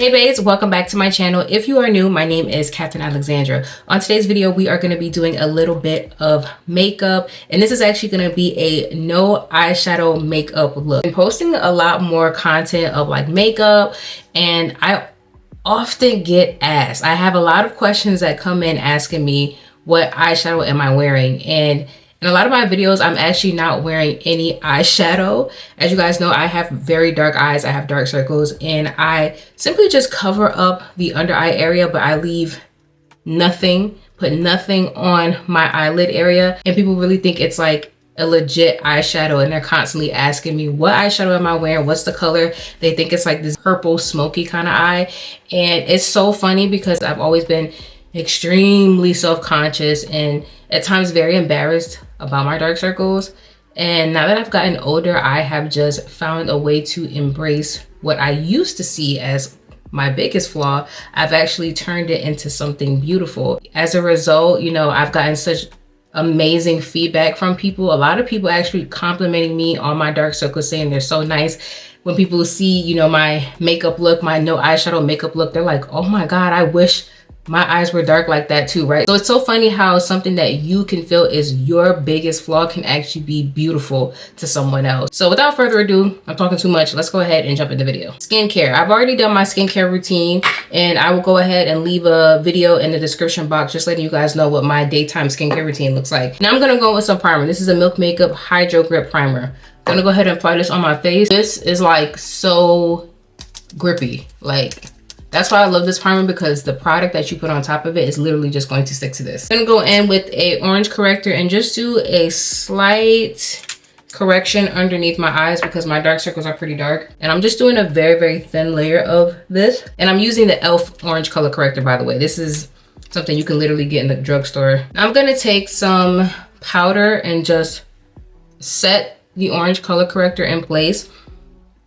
Hey babes, welcome back to my channel. If you are new, my name is Catherine Alexandra. On today's video, we are going to be doing a little bit of makeup, and this is actually going to be a no eyeshadow makeup look. I'm posting a lot more content of like makeup, and I often get asked, I have a lot of questions that come in asking me what eyeshadow am I wearing, and in a lot of my videos, I'm actually not wearing any eyeshadow. As you guys know, I have very dark eyes. I have dark circles, and I simply just cover up the under eye area, but I leave nothing, put nothing on my eyelid area. And people really think it's like a legit eyeshadow, and they're constantly asking me, what eyeshadow am I wearing? What's the color? They think it's like this purple smoky kind of eye. And it's so funny because I've always been extremely self-conscious and at times very embarrassed about my dark circles. And now that I've gotten older, I have just found a way to embrace what I used to see as my biggest flaw. I've actually turned it into something beautiful. As a result, you know, I've gotten such amazing feedback from people. A lot of people actually complimenting me on my dark circles, saying they're so nice. When people see, you know, my makeup look, my no eyeshadow makeup look, they're like, oh my God, I wish my eyes were dark like that too, right? So it's so funny how something that you can feel is your biggest flaw can actually be beautiful to someone else. So without further ado, I'm talking too much. Let's go ahead and jump into the video. Skincare. I've already done my skincare routine, and I will go ahead and leave a video in the description box just letting you guys know what my daytime skincare routine looks like. Now I'm gonna go with some primer. This is a Milk Makeup Hydro Grip Primer. I'm gonna go ahead and apply this on my face. This is like so grippy, like that's why I love this primer, because the product that you put on top of it is literally just going to stick to this. I'm gonna go in with a orange corrector and just do a slight correction underneath my eyes because my dark circles are pretty dark. And I'm just doing a very, very thin layer of this. And I'm using the e.l.f. orange color corrector, by the way. This is something you can literally get in the drugstore. Now I'm gonna take some powder and just set the orange color corrector in place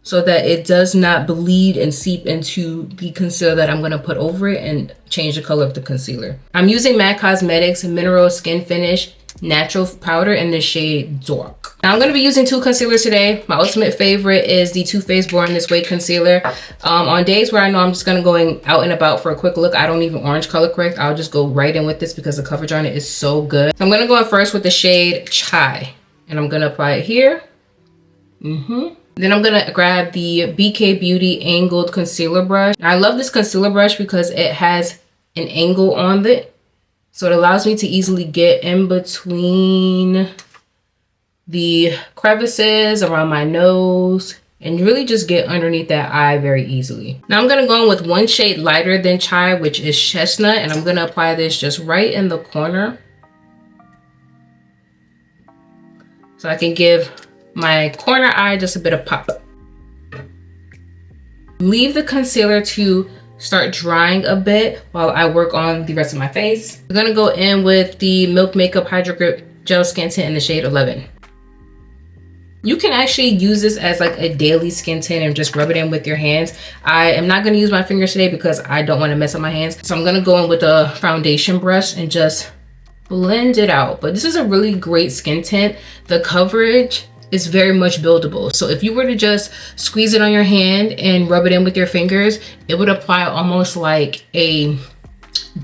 so that it does not bleed and seep into the concealer that I'm gonna put over it and change the color of the concealer. I'm using MAC Cosmetics Mineral Skin Finish Natural Powder in the shade Dark. Now I'm gonna be using two concealers today. My ultimate favorite is the Too Faced Born This Way concealer. On days where I know I'm just gonna going out and about for a quick look, I don't even orange color correct. I'll just go right in with this because the coverage on it is so good. So I'm gonna go in first with the shade Chai, and I'm gonna apply it here. Then I'm gonna grab the BK Beauty Angled Concealer Brush. Now, I love this concealer brush because it has an angle on it. So it allows me to easily get in between the crevices around my nose and really just get underneath that eye very easily. Now I'm gonna go in with one shade lighter than Chai, which is Chestnut, and I'm gonna apply this just right in the corner so I can give my corner eye just a bit of pop. Leave the concealer to start drying a bit while I work on the rest of my face. I'm gonna go in with the Milk Makeup Hydro Grip Gel Skin Tint in the shade 11. You can actually use this as like a daily skin tint and just rub it in with your hands. I am not gonna use my fingers today because I don't wanna mess up my hands. So I'm gonna go in with a foundation brush and just blend it out. But this is a really great skin tint. The coverage is very much buildable. So if you were to just squeeze it on your hand and rub it in with your fingers, it would apply almost like a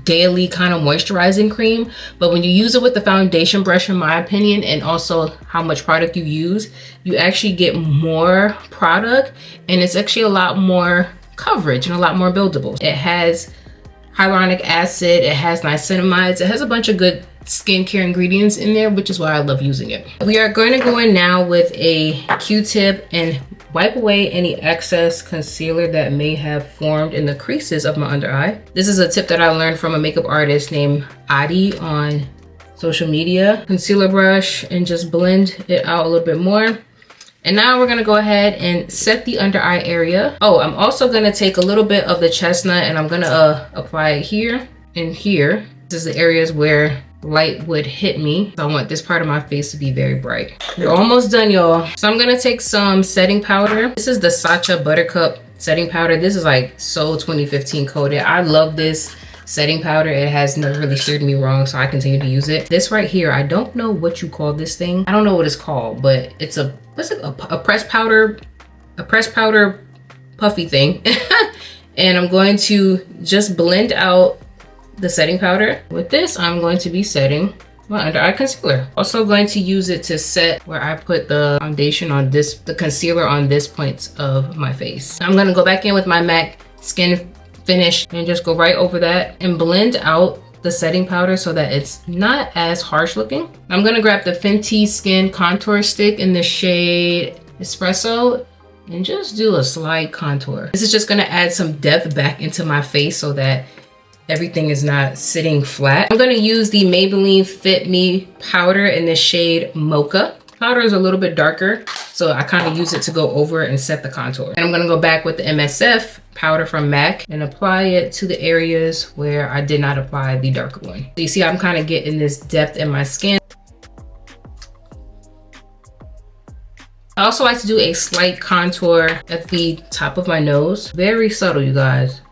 daily kind of moisturizing cream. But when you use it with the foundation brush, in my opinion, and also how much product you use, you actually get more product, and it's actually a lot more coverage and a lot more buildable. It has hyaluronic acid, it has niacinamides, it has a bunch of good skincare ingredients in there, which is why I love using it. We are going to go in now with a Q-tip and wipe away any excess concealer that may have formed in the creases of my under eye. This is a tip that I learned from a makeup artist named Adi on social media. Concealer brush and just blend it out a little bit more. And now we're gonna go ahead and set the under eye area. Oh, I'm also gonna take a little bit of the Chestnut and I'm gonna apply it here and here. This is the areas where light would hit me. So I want this part of my face to be very bright. We're almost done, y'all. So I'm gonna take some setting powder. This is the Sacha Buttercup setting powder. This is like so 2015 coded. I love this setting powder. It has never really steered me wrong, so I continue to use it. This right here, I don't know what you call this thing. I don't know what it's called, but it's a pressed powder puffy thing. And I'm going to just blend out the setting powder. With this, I'm going to be setting my under eye concealer. Also going to use it to set where I put the foundation on this, the concealer on this point of my face. I'm gonna go back in with my MAC Skin Finish and just go right over that and blend out the setting powder so that it's not as harsh looking. I'm gonna grab the Fenty Skin Contour Stick in the shade Espresso and just do a slight contour. This is just gonna add some depth back into my face so that everything is not sitting flat. I'm gonna use the Maybelline Fit Me powder in the shade Mocha. Powder is a little bit darker, so I kind of use it to go over and set the contour. And I'm gonna go back with the MSF powder from MAC and apply it to the areas where I did not apply the darker one. So you see I'm kind of getting this depth in my skin. I also like to do a slight contour at the top of my nose. Very subtle, you guys.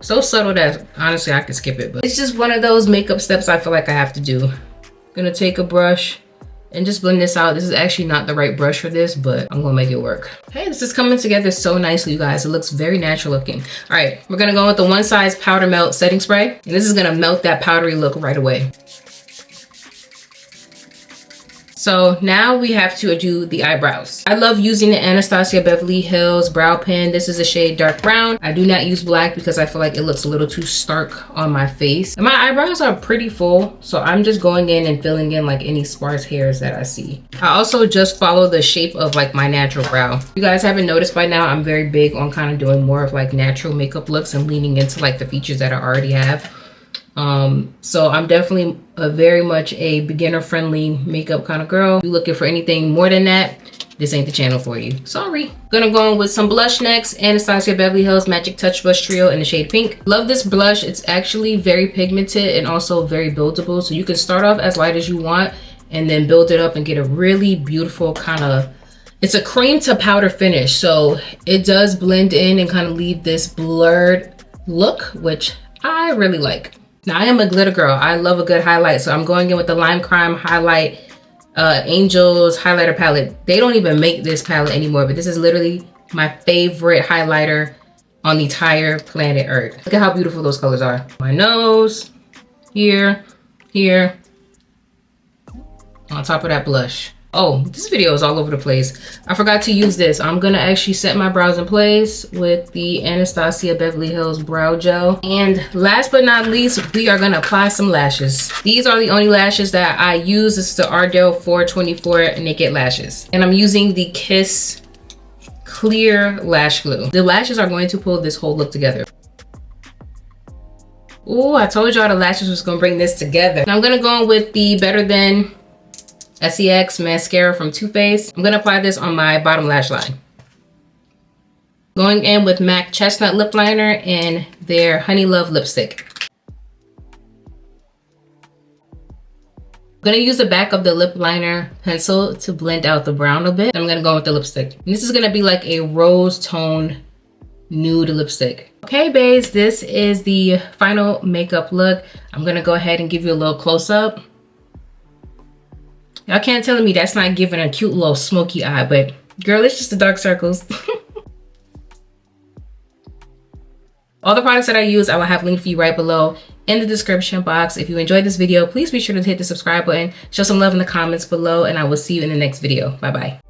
So subtle that honestly I could skip it, but it's just one of those makeup steps I feel like I have to do. I'm gonna take a brush and just blend this out. This is actually not the right brush for this, but I'm gonna make it work. Okay, this is coming together so nicely, you guys. It looks very natural looking. All right, we're gonna go with the One Size Powder Melt Setting Spray. And this is gonna melt that powdery look right away. So now we have to do the eyebrows. I love using the Anastasia Beverly Hills brow pen. This is a shade dark brown. I do not use black because I feel like it looks a little too stark on my face. And my eyebrows are pretty full, so I'm just going in and filling in like any sparse hairs that I see. I also just follow the shape of like my natural brow. If you guys haven't noticed by now, I'm very big on kind of doing more of like natural makeup looks and leaning into like the features that I already have. So I'm definitely very much a beginner friendly makeup kind of girl. If you're looking for anything more than that, this ain't the channel for you. Sorry. Gonna go in with some blush next. Anastasia Beverly Hills Magic Touch Blush Trio in the shade Pink. Love this blush. It's actually very pigmented and also very buildable. So you can start off as light as you want and then build it up and get a really beautiful kind of, it's a cream to powder finish. So it does blend in and kind of leave this blurred look, which I really like. Now I am a glitter girl. I love a good highlight. So I'm going in with the Lime Crime Highlight Angels highlighter palette. They don't even make this palette anymore, but this is literally my favorite highlighter on the entire planet Earth. Look at how beautiful those colors are. My nose, here, here, on top of that blush. Oh, this video is all over the place. I forgot to use this. I'm gonna actually set my brows in place with the Anastasia Beverly Hills Brow Gel. And last but not least, we are gonna apply some lashes. These are the only lashes that I use. This is the Ardell 424 Naked Lashes. And I'm using the Kiss Clear Lash Glue. The lashes are going to pull this whole look together. Ooh, I told y'all the lashes was gonna bring this together. Now I'm gonna go in with the Better Than SEX mascara from Too Faced. I'm gonna apply this on my bottom lash line. Going in with MAC Chestnut Lip Liner and their Honey Love lipstick. I'm gonna use the back of the lip liner pencil to blend out the brown a bit. I'm gonna go with the lipstick. And this is gonna be like a rose tone nude lipstick. Okay, babes, this is the final makeup look. I'm gonna go ahead and give you a little close up. Y'all can't tell me that's not giving a cute little smoky eye, but girl, it's just the dark circles. All the products that I use, I will have linked for you right below in the description box. If you enjoyed this video, please be sure to hit the subscribe button, show some love in the comments below, and I will see you in the next video. Bye-bye.